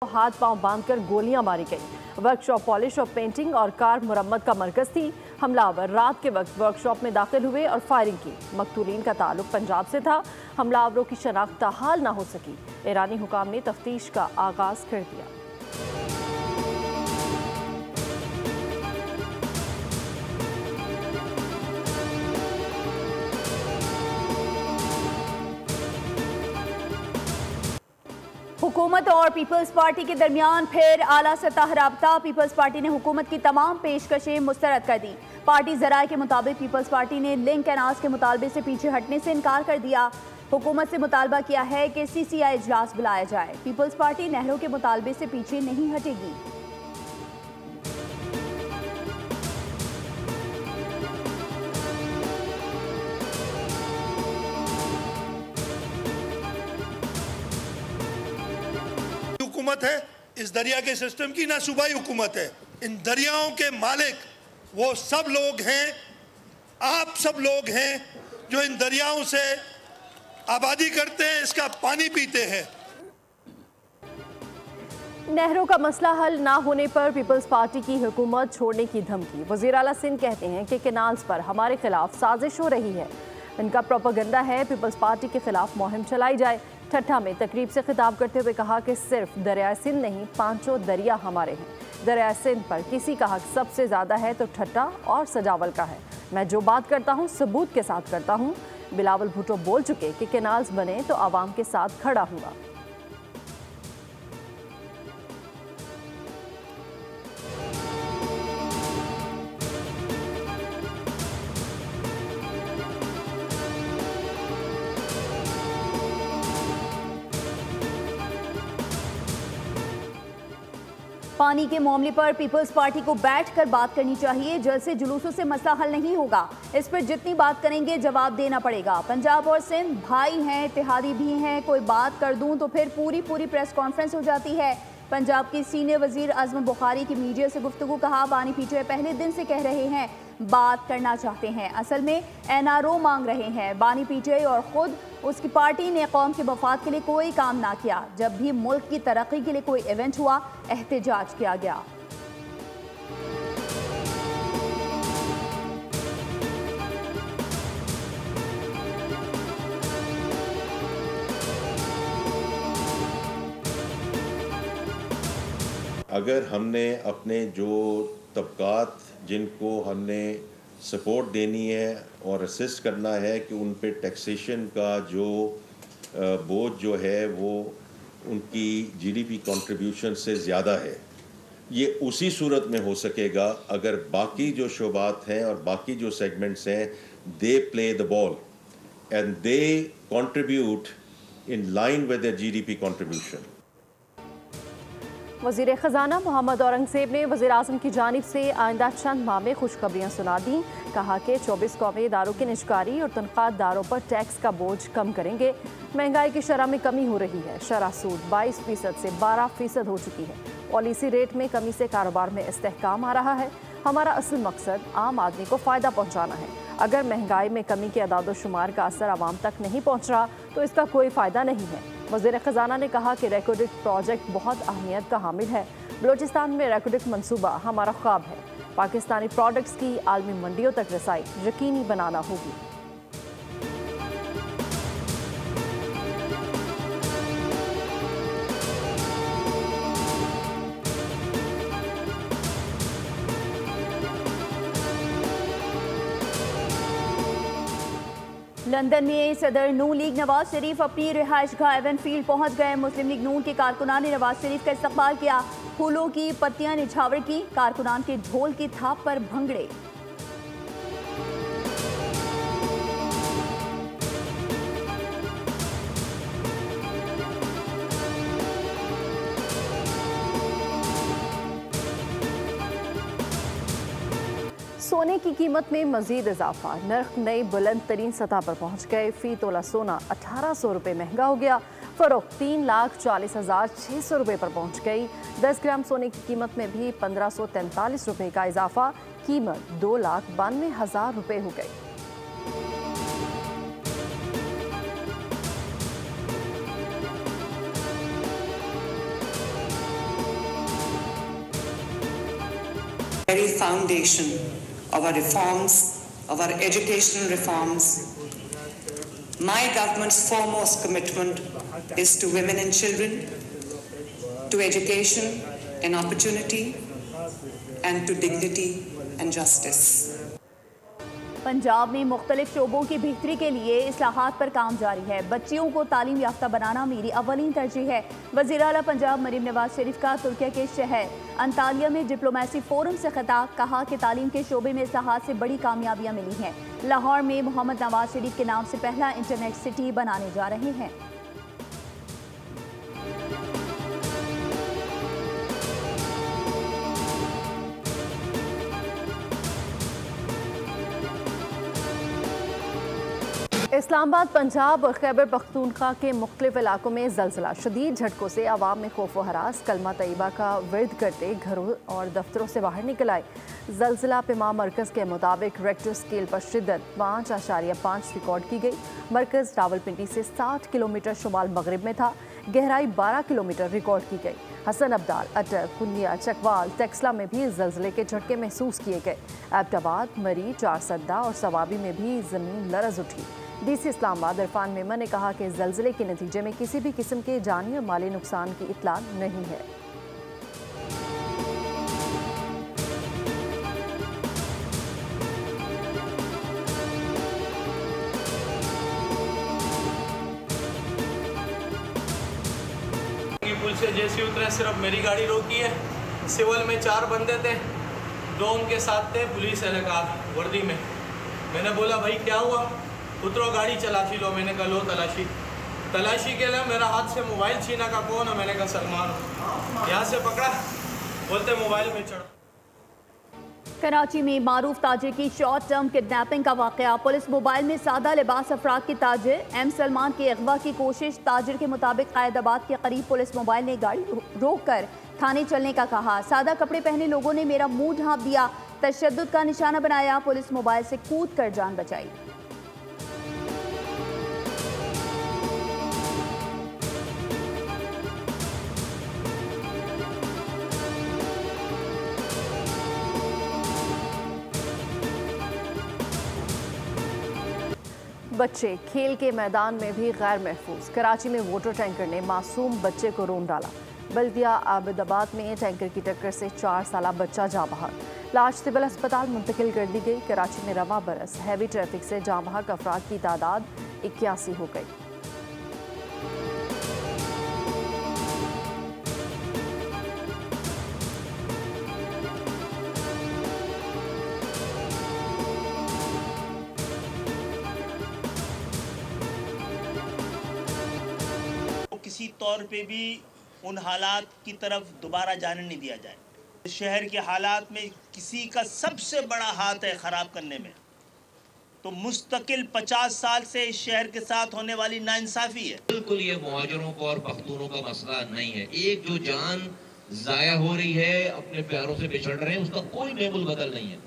हाथ पांव बांधकर गोलियां मारी गई। वर्कशॉप पॉलिश और पेंटिंग और कार मुरम्मत का मरकज थी। हमलावर रात के वक्त वर्कशॉप में दाखिल हुए और फायरिंग की। मकतूलीन का ताल्लुक पंजाब से था। हमलावरों की शनाख्त ताहाल न हो सकी। ईरानी हुकाम ने तफ्तीश का आगाज कर दिया। हुकूमत और पीपल्स पार्टी के दरमियान फिर आला सतह राबता। पीपल्स पार्टी ने हुकूमत की तमाम पेशकशें मुस्तरद कर दी। पार्टी ज़राए के मुताबिक पीपल्स पार्टी ने लिंक एनाज के मुतालबे से पीछे हटने से इनकार कर दिया। हुकूमत से मुतालबा किया है कि CCI इजलास बुलाया जाए। पीपल्स पार्टी नहरों के मुतालबे से पीछे नहीं हटेगी। हुकूमत है इस दरिया के सिस्टम की, ना सूबाई हुकूमत है। इन दरियाओं के मालिक वो सब लोग हैं, आप सब लोग हैं जो इन दरियाओं से आबादी करते हैं, इसका पानी पीते हैं। नहरों का मसला हल ना होने पर पीपल्स पार्टी की हुकूमत छोड़ने की धमकी। वज़ीर आला सिंध कहते हैं कि कैनाल्स पर हमारे खिलाफ साजिश हो रही है। इनका प्रोपेगेंडा है पीपल्स पार्टी के खिलाफ मुहिम चलाई जाए। ठट्ठा में तकरीब से खिताब करते हुए कहा कि सिर्फ दरिया सिंध नहीं, पांचों दरिया हमारे हैं। दरिया सिंध पर किसी का हक सबसे ज़्यादा है तो ठट्ठा और सजावल का है। मैं जो बात करता हूँ सबूत के साथ करता हूँ। बिलावल भुट्टो बोल चुके कि कैनाल्स बने तो आवाम के साथ खड़ा हूँगा। पानी के मामले पर पीपल्स पार्टी को बैठकर बात करनी चाहिए। जलसे जुलूसों से मसला हल नहीं होगा। इस पर जितनी बात करेंगे जवाब देना पड़ेगा। पंजाब और सिंध भाई हैं, इत्तेहादी भी हैं। कोई बात कर दूं तो फिर पूरी प्रेस कॉन्फ्रेंस हो जाती है। पंजाब की सीनियर वजीर आजम बुखारी की मीडिया से गुफ्तगू। कहा बानी पीटीआई पहले दिन से कह रहे हैं बात करना चाहते हैं, असल में NRO मांग रहे हैं। बानी पीटीआई और खुद उसकी पार्टी ने कौम के मफाद के लिए कोई काम ना किया। जब भी मुल्क की तरक्की के लिए कोई इवेंट हुआ एहतजाज किया गया। अगर हमने अपने जो तबकात जिनको हमने सपोर्ट देनी है और असिस्ट करना है कि उन पे टैक्सेशन का जो बोझ जो है वो उनकी GDP कंट्रीब्यूशन से ज़्यादा है, ये उसी सूरत में हो सकेगा अगर बाकी जो शोबात हैं और बाकी जो सेगमेंट्स हैं they play the ball and they contribute in line with their GDP contribution. वज़ीर ख़जाना मोहम्मद औरंगज़ेब ने वज़ीर आज़म की जानिब से आइंदा चंद माह में खुशखबरियाँ सुना दी। कहा कि 24 कौमी इदारों की निजकारी और तनख्वाहदारों पर टैक्स का बोझ कम करेंगे। महंगाई की शरह में कमी हो रही है। शरह सूद 22% से 12% हो चुकी है। पॉलिसी रेट में कमी से कारोबार में इस्तेहकाम आ रहा है। हमारा असल मकसद आम आदमी को फ़ायदा पहुँचाना है। अगर महंगाई में कमी के अदाद-ओ-शुमार का असर आवाम तक नहीं पहुँच रहा तो इसका कोई फ़ायदा नहीं है। वज़ीर ख़जाना ने कहा कि रेकोडिक प्रोजेक्ट बहुत अहमियत का हामिल है। बलोचिस्तान में रेकोडिक मंसूबा हमारा ख्वाब है। पाकिस्तानी प्रोडक्ट्स की आलमी मंडियों तक रसाई यकीनी बनाना होगी। लंदन में सदर नून लीग नवाज शरीफ अपनी रिहाइशगाह एवन फील्ड पहुंच गए। मुस्लिम लीग नून के कारकुनान ने नवाज शरीफ का इस्तकबाल किया। फूलों की पत्तियां निछावर की। कारकुनान के ढोल की थाप पर भंगड़े। सोने की कीमत में मजीद इजाफा। नर्ख नई बुलंद तरीन सतह पर पहुंच गए। फी तोला सोना 1800 रुपये महंगा हो गया। फरोख्त 3,40,600 रुपये पर पहुंच गई। 10 ग्राम सोने की कीमत में भी 1543 रुपये का इजाफा। कीमत 2,92,000 रुपये हो गई। Very foundation of our reforms, of our educational reforms. My government's foremost commitment is to women and children, to education and opportunity, and to dignity and justice. Punjab में मुख्तलिफ शोबों की बेहतरी के लिए इस्लाहात पर काम जारी है। बच्चियों को तालीम याफ्ता बनाना मेरी अवलीन तरजीह है। वज़ीर आला पंजाब मरीम नवाज शरीफ का तुर्किया के शहर अंतालिया में डिप्लोमेसी फोरम से खिताब, कहा कि तालीम के शोबे में इस्लाहात से बड़ी कामयाबियां मिली हैं। लाहौर में मोहम्मद नवाज शरीफ के नाम से पहला इंटरनेट सिटी बनाने जा रहे हैं। इस्लामाबाद, पंजाब और खैबर पख्तूनख्वा के मुख्तलिफ इलाकों में ज़लज़ला, शदीद झटकों से आवाम में खौफ व हरास। कलमा तैयबा का विर्द करते घरों और दफ्तरों से बाहर निकल आए। ज़लज़ला पेमा मरकज़ के मुताबिक रेक्टर स्केल पर शिद्दत 5.5 रिकॉर्ड की गई। मरकज़ रावलपिंडी से 60 किलोमीटर शुमाल मगरिब में था। गहराई 12 किलोमीटर रिकॉर्ड की गई। हसन अब्दाल, अटक, पुनिया, चकवाल, टेक्सला में भी ज़लज़ले के झटके महसूस किए गए। एबटाबाद, मरी, चारसद्दा और सवाबी में भी ज़मीन लरज़ उठी। डीसी इस्लामाबाद इरफान मेमन ने कहा कि ज़लज़ले के नतीजे में किसी भी किस्म के जानी और माली नुकसान की इत्तला नहीं है। पुल से जैसे उतरे सिर्फ मेरी गाड़ी रोकी है। सिविल में 4 बंदे थे, 2 उनके साथ थे पुलिस एहलकार वर्दी में। मैंने बोला भाई क्या हुआ, उतरो गाड़ी चलाशी लो। मैंने कहा लो तलाशी के लिए मेरा हाथ से मोबाइल छीना का कौन है। मैंने कहा सलमान। यहाँ से पकड़ा, बोलते मोबाइल में चढ़ा। कराची में मारूफ ताजिर की शॉर्ट टर्म किडनैपिंग का वाकया। पुलिस मोबाइल में सादा लिबास अफराद की ताजिर एम सलमान के अगवा की कोशिश। ताजिर के मुताबिक कायदाबाद के करीब पुलिस मोबाइल ने गाड़ी रोक कर थाने चलने का कहा। सादा कपड़े पहने लोगों ने मेरा मुंह ढांप दिया, तशद्दुद का निशाना बनाया। पुलिस मोबाइल से कूद कर जान बचाई। बच्चे खेल के मैदान में भी गैर महफूज। कराची में वाटर टैंकर ने मासूम बच्चे को रोन डाला। बल्दिया आबिदाबाद में टैंकर की टक्कर से 4 साला बच्चा जाँ बहक। लाश सिविल अस्पताल मुंतकिल कर दी गई। कराची में रवा बरस हैवी ट्रैफिक से जाँ बहक अफराद की तादाद 81 हो गई। किसी तौर पे भी उन हालात की तरफ दोबारा जाने नहीं दिया जाए। शहर के हालात में किसी का सबसे बड़ा हाथ है ख़राब करने में, तो मुस्तकिल 50 साल से इस शहर के साथ होने वाली नाइंसाफ़ी है। बिल्कुल ये मुहाजिरों का और पख्तूनों का मसला नहीं है। एक जो जान ज़ाया हो रही है, अपने प्यारों से बिछड़ रहे हैं, उसका कोई नेमुल बदल नहीं है।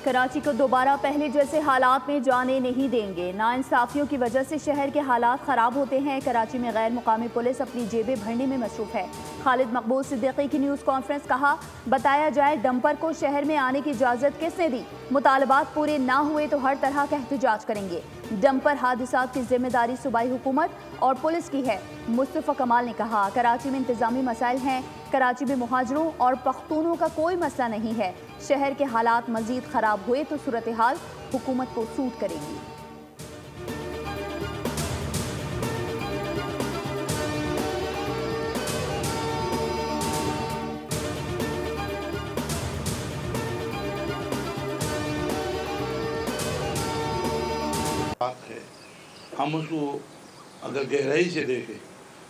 कराची को दोबारा पहले जैसे हालात में जाने नहीं देंगे। नाइंसाफियों की वजह से शहर के हालात ख़राब होते हैं। कराची में गैर मुकामी पुलिस अपनी जेबें भरने में मसरूफ़ है। खालिद मकबूल सिद्दीकी की न्यूज़ कॉन्फ्रेंस, कहा बताया जाए डंपर को शहर में आने की इजाज़त किसने दी। मुतालबात पूरे ना हुए तो हर तरह का एहतजाज करेंगे। डंपर हादसात की जिम्मेदारी सूबाई हुकूमत और पुलिस की है। मुस्तफ़ा कमाल ने कहा कराची में इंतज़ामी मसाइल हैं। कराची में मुहाजिरों और पख्तूनों का कोई मसला नहीं है। शहर के हालात मज़ीद ख़राब हुए तो सूरत हाल हुकूमत को सूट करेगी। हम उसको अगर गहराई से देखें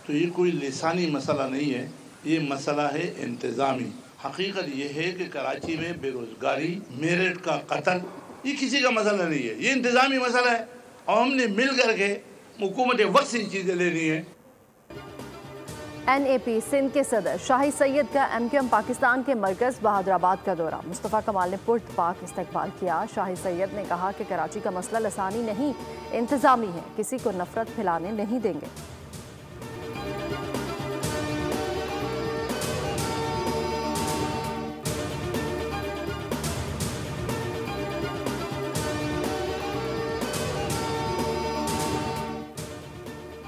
तो ये कोई लिसानी मसला नहीं है, ये मसला है इंतज़ामी। हकीकत ये है कि कराची में बेरोज़गारी, मेरिट का कत्ल, ये किसी का मसला नहीं है, ये इंतज़ामी मसला है और हमने मिल करके हुकूमत वक्त से चीज़ें लेनी है। NAP सिंध के सदर शाही सैयद का MQM पाकिस्तान के मरकज़ बहादुराबाद का दौरा। मुस्तफ़ा कमाल ने पुरतपाक इस्तकबाल किया। शाही सैयद ने कहा कि कराची का मसला लसानी नहीं, इंतज़ामी है, किसी को नफरत फैलाने नहीं देंगे।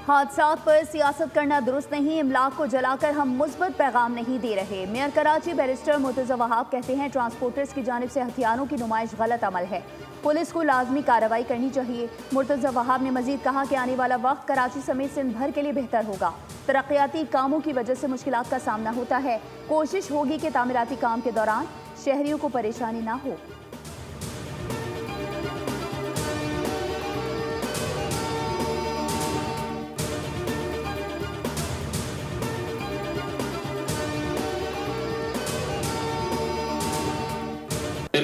हादसात पर सियासत करना दुरुस्त नहीं, इमलाक को जलाकर हम मुस्बत पैगाम नहीं दे रहे। मेयर कराची बैरिस्टर मुर्तज़ा वहाब कहते हैं ट्रांसपोर्टर्स की जानिब से हथियारों की नुमाइश गलत अमल है, पुलिस को लाजमी कार्रवाई करनी चाहिए। मुर्तज़ा वहाब ने मजीद कहा कि आने वाला वक्त कराची समेत सिंध भर के लिए बेहतर होगा। तरक्याती कामों की वजह से मुश्किलात का सामना होता है, कोशिश होगी कि तामीराती काम के दौरान शहरियों को परेशानी ना हो।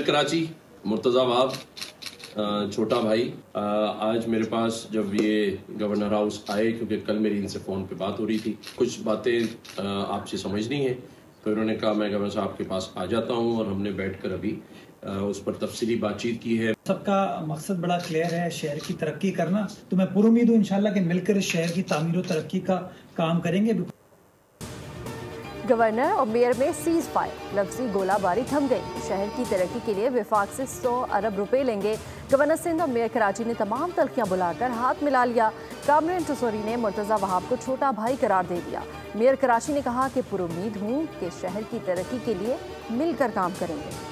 कराची मुर्तज़ा वहाब, छोटा भाई, आज मेरे पास जब ये गवर्नर हाउस आए, क्योंकि कल मेरी इनसे फ़ोन पे बात हो रही थी, कुछ बातें आपसे समझनी है, तो इन्होंने कहा मैं गवर्नर साहब के पास आ जाता हूँ, और हमने बैठकर अभी उस पर तफसीली बातचीत की है। सबका मकसद बड़ा क्लियर है, शहर की तरक्की करना, तो मैं पूरी उम्मीद हूँ इंशाल्लाह कि मिलकर इस शहर की तामीर और तरक्की का काम करेंगे। गवर्नर और मेयर में सीज फायर, लफ्जी गोलाबारी थम गई। शहर की तरक्की के लिए विफाक से 100 अरब रुपए लेंगे। गवर्नर सिंध और मेयर कराची ने तमाम तलखियां बुलाकर हाथ मिला लिया। कामरान टसोरी ने मुर्तज़ा वहाब को छोटा भाई करार दे दिया। मेयर कराची ने कहा कि पुरुम्मीद हूँ कि शहर की तरक्की के लिए मिलकर काम करेंगे।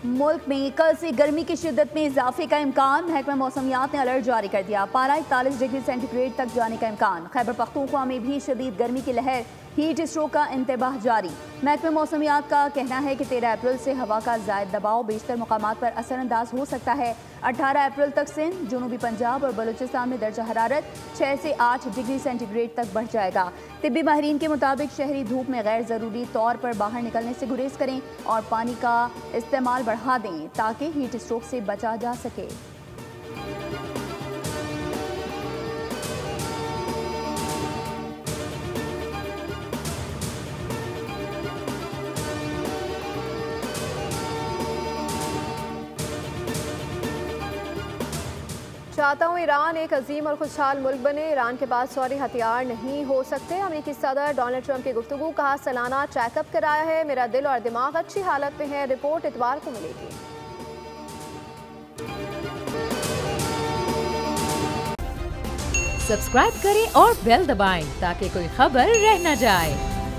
मुल्क में कल से गर्मी की शिद्दत में इजाफे का इम्कान, महकमा मौसमियात ने अलर्ट जारी कर दिया। पारा 41 डिग्री सेंटीग्रेड तक जाने का इम्कान। खैबर पख्तूनख्वा में भी शदीद गर्मी की लहर, हीट स्ट्रोक का इंतबाह जारी। महकमा मौसमियात का कहना है कि 13 अप्रैल से हवा का ज़ायद दबाव बेशतर मुकामात पर असरअंदाज हो सकता है। 18 अप्रैल तक सिंध, जनूबी पंजाब और बलूचिस्तान में दर्जा हरारत 6 से 8 डिग्री सेंटीग्रेड तक बढ़ जाएगा। तिब्बी माहिरीन के मुताबिक शहरी धूप में गैर ज़रूरी तौर पर बाहर निकलने से गुरेज करें और पानी का इस्तेमाल बढ़ा दें ताकि हीट स्ट्रोक से बचा जा सके। चाहता हूँ ईरान एक अजीम और खुशहाल मुल्क बने। ईरान के पास सौरी हथियार नहीं हो सकते। अमेरिकी सदर डोनाल्ड ट्रंप की गुफ्तगू, कहा सालाना चेकअप कराया है, मेरा दिल और दिमाग अच्छी हालत में है, रिपोर्ट इतवार को मिलेगी। सब्सक्राइब करें और बेल दबाएं ताकि कोई खबर रह न जाए।